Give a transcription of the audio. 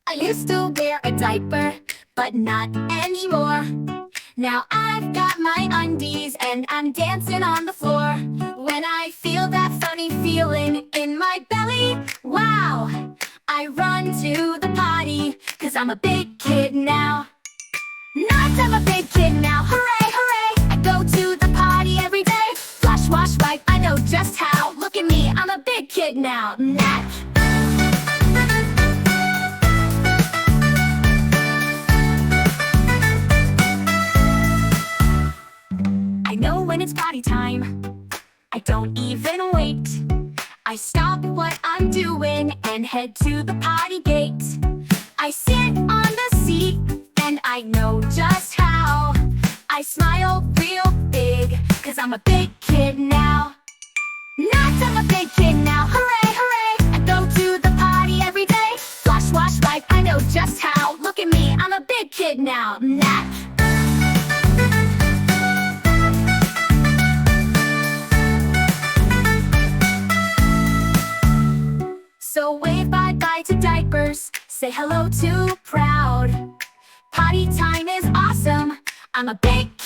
I used to wear a diaper, but not anymore. Now I've got my undies and I'm dancing on the floor. When I feel that funny feeling in my belly, wow, I run to the potty, 'cause I'm a big kid now. Not I'm a big kid now, hooray, hooray. I go to the potty every day. Flush, wash, wipe, I know just how. Look at me, I'm a big kid now. Nat. I know when it's potty time, I don't even wait. I stop what I'm doing and head to the potty gate. I sit on the seat and I know just how. I smile real big, 'cause I'm a big kid now. Not I'm a big kid now, hooray, hooray. I go to the potty every day. Flush, wash, wipe, I know just how. Look at me, I'm a big kid now. Nat. So wave bye-bye to diapers, say hello to proud. Potty time is awesome, I'm a big